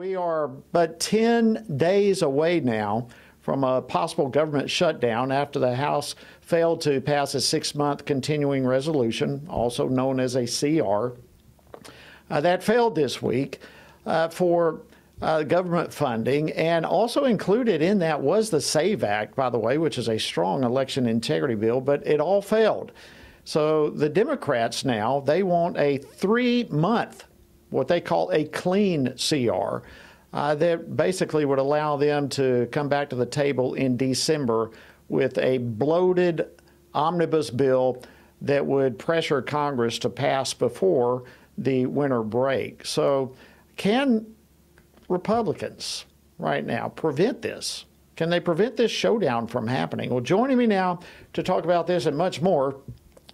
We are but 10 days away now from a possible government shutdown after the House failed to pass a 6-month continuing resolution, also known as a CR, that failed this week for government funding. And also included in that was the SAVE Act, by the way, which is a strong election integrity bill, but it all failed. So the Democrats now, they want a 3-month, what they call a clean CR, that basically would allow them to come back to the table in December with a bloated omnibus bill that would pressure Congress to pass before the winter break. So can Republicans right now prevent this? Can they prevent this showdown from happening? Well, joining me now to talk about this and much more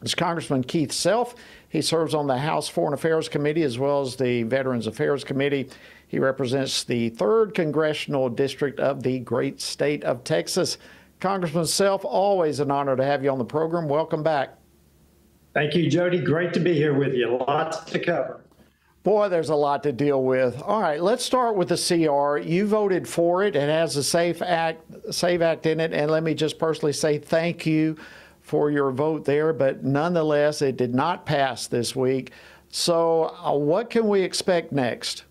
is Congressman Keith Self. He serves on the House Foreign Affairs Committee as well as the Veterans Affairs Committee. He represents the 3rd Congressional District of the great state of Texas. Congressman Self, always an honor to have you on the program. Welcome back. Thank you, Jody. Great to be here with you. Lots to cover. Boy, there's a lot to deal with. All right, let's start with the CR. You voted for it. It has a SAVE Act in it. And let me just personally say thank you for your vote there. But nonetheless, it did not pass this week. So what can we expect next?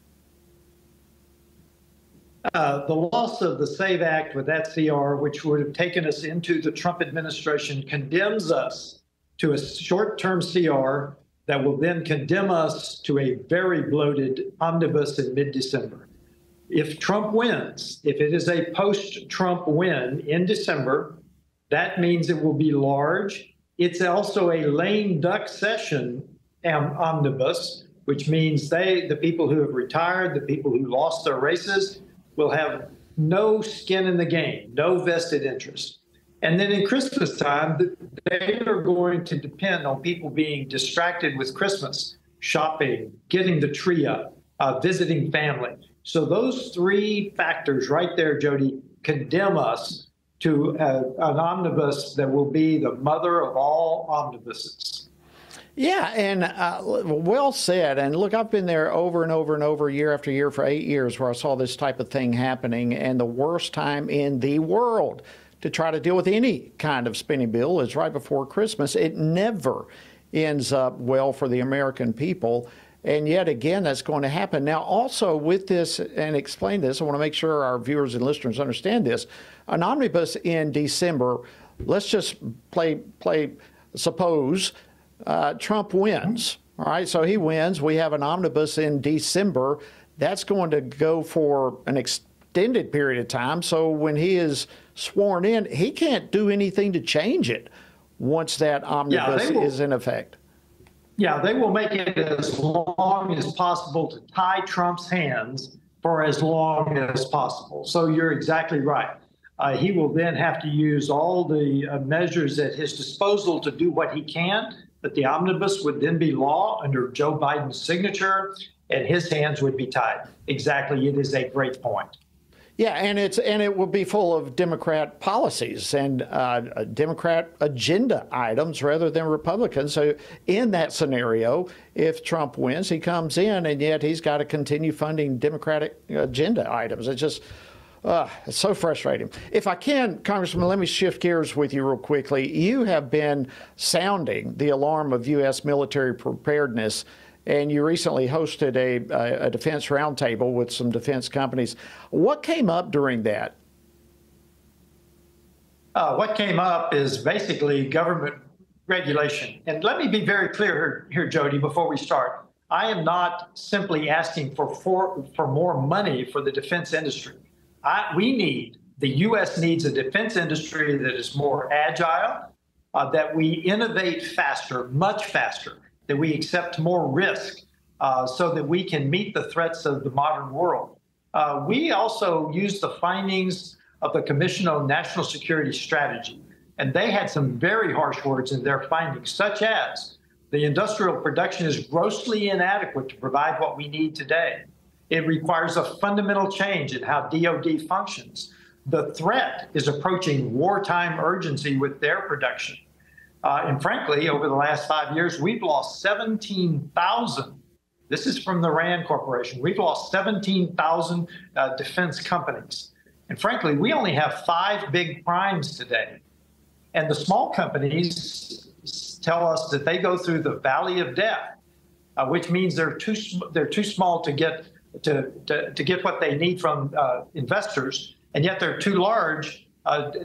The loss of the SAVE Act with that CR, which would have taken us into the Trump administration, condemns us to a short-term CR that will then condemn us to a very bloated omnibus in mid-December. If Trump wins, if it is a post-Trump win in December, that means it will be large. It's also a lame duck session omnibus, which means the people who have retired, the people who lost their races, will have no skin in the game, no vested interest. And then in Christmas time, they are going to depend on people being distracted with Christmas, shopping, getting the tree up, visiting family. So those 3 factors right there, Jody, condemn us to an omnibus that will be the mother of all omnibuses. Yeah, and well said. And look, I've been there over and over and over, year after year for 8 years, where I saw this type of thing happening. And the worst time in the world to try to deal with any kind of spending bill is right before Christmas. It never ends up well for the American people. And yet again, that's going to happen. Now, also with this, and explain this, I want to make sure our viewers and listeners understand this. An omnibus in December, let's just suppose Trump wins. All right, so he wins. We have an omnibus in December. That's going to go for an extended period of time. So when he is sworn in, he can't do anything to change it once that omnibus is in effect. Yeah, they will make it as long as possible to tie Trump's hands for as long as possible. So you're exactly right. He will then have to use all the measures at his disposal to do what he can, but the omnibus would then be law under Joe Biden's signature, and his hands would be tied. Exactly. It is a great point. Yeah, and it will be full of Democrat policies and Democrat agenda items rather than Republicans. So in that scenario, if Trump wins, he comes in, and yet he's got to continue funding Democratic agenda items. It's just it's so frustrating. If I can, Congressman, let me shift gears with you real quickly. You have been sounding the alarm of U.S. military preparedness, and you recently hosted a defense roundtable with some defense companies. What came up during that? What came up is basically government regulation. And let me be very clear here, Jody, before we start. I am not simply asking for more money for the defense industry. The U.S. needs a defense industry that is more agile, that we innovate faster, much faster, that we accept more risk so that we can meet the threats of the modern world. We also use the findings of the Commission on National Security Strategy, and they had some very harsh words in their findings, such as the industrial production is grossly inadequate to provide what we need today. It requires a fundamental change in how DoD functions. The threat is approaching wartime urgency with their production. And frankly, over the last 5 years, we've lost 17,000 This is from the RAND Corporation. We've lost 17,000 defense companies. And frankly, we only have 5 big primes today. And the small companies tell us that they go through the valley of death, which means they're too small to get what they need from investors, and yet they're too large.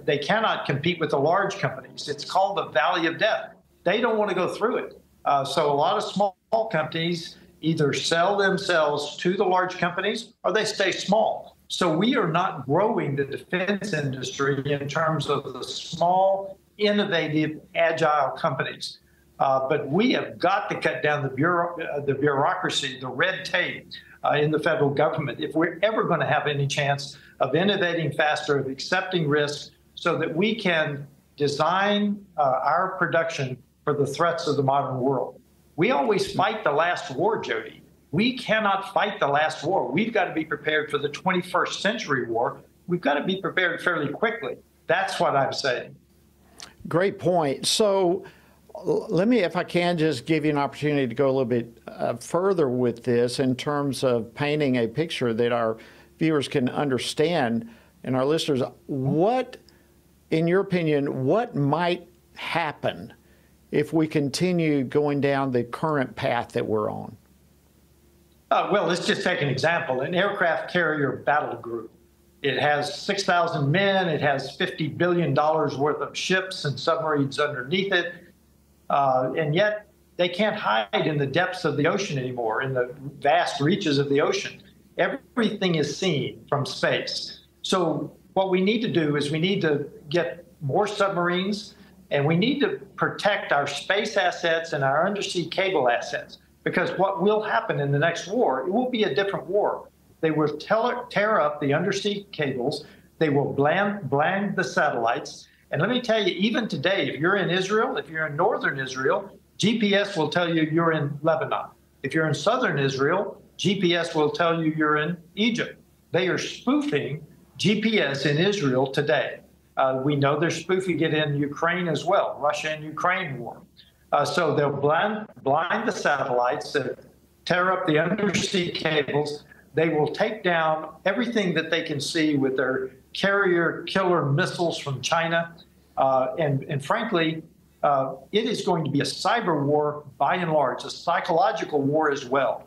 They cannot compete with the large companies. It's called the valley of death. They don't want to go through it. So a lot of small companies either sell themselves to the large companies or they stay small. So we are not growing the defense industry in terms of the small, innovative, agile companies. But we have got to cut down the bureaucracy, the red tape in the federal government if we're ever going to have any chance of innovating faster, of accepting risk, so that we can design our production for the threats of the modern world. We always fight the last war, Jody. We cannot fight the last war. We've got to be prepared for the 21st century war. We've got to be prepared fairly quickly. That's what I'm saying. Great point. So let me, if I can, just give you an opportunity to go a little bit further with this in terms of painting a picture that our viewers can understand and our listeners. What, in your opinion, what might happen if we continue going down the current path that we're on? Well, let's just take an example. An aircraft carrier battle group. It has 6,000 men. It has $50 billion worth of ships and submarines underneath it. And yet they can't hide in the depths of the ocean anymore, in the vast reaches of the ocean. Everything is seen from space. So what we need to do is we need to get more submarines, and we need to protect our space assets and our undersea cable assets, because what will happen in the next war, it will be a different war. They will tear up the undersea cables. They will bland the satellites. And let me tell you, even today, if you're in Israel, if you're in northern Israel, GPS will tell you you're in Lebanon. If you're in southern Israel, GPS will tell you you're in Egypt. They are spoofing GPS in Israel today. We know they're spoofing it in Ukraine as well, Russia and Ukraine war. So they'll blind the satellites, tear up the undersea cables. They will take down everything that they can see with their carrier killer missiles from China. And frankly, it is going to be a cyber war by and large, a psychological war as well.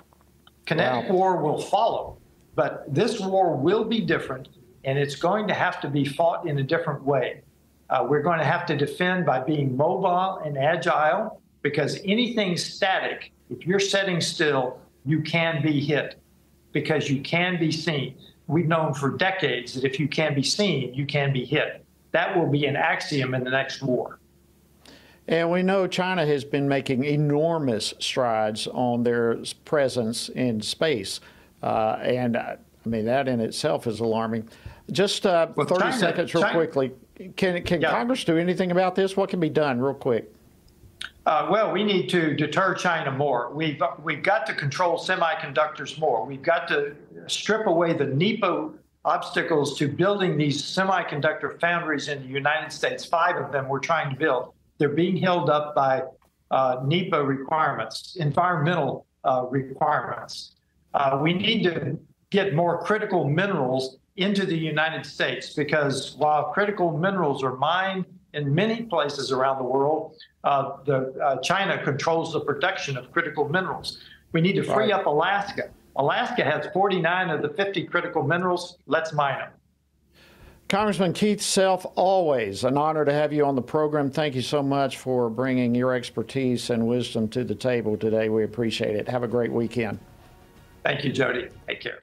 Kinetic war will follow, but this war will be different, and it's going to have to be fought in a different way. We're going to have to defend by being mobile and agile, because anything static, if you're sitting still, you can be hit, because you can be seen. We've known for decades that if you can be seen, you can be hit. That will be an axiom in the next war. And we know China has been making enormous strides on their presence in space. And I mean, that in itself is alarming. Just 30 seconds real quickly. Can Congress do anything about this? What can be done real quick? Well, we need to deter China more. We've got to control semiconductors more. We've got to strip away the NEPA obstacles to building these semiconductor foundries in the United States. 5 of them we're trying to build. They're being held up by NEPA requirements, environmental requirements. We need to get more critical minerals into the United States, because while critical minerals are mined in many places around the world, China controls the production of critical minerals. We need to free up Alaska. Alaska has 49 of the 50 critical minerals. Let's mine them. Congressman Keith Self, always an honor to have you on the program. Thank you so much for bringing your expertise and wisdom to the table today. We appreciate it. Have a great weekend. Thank you, Jody. Take care.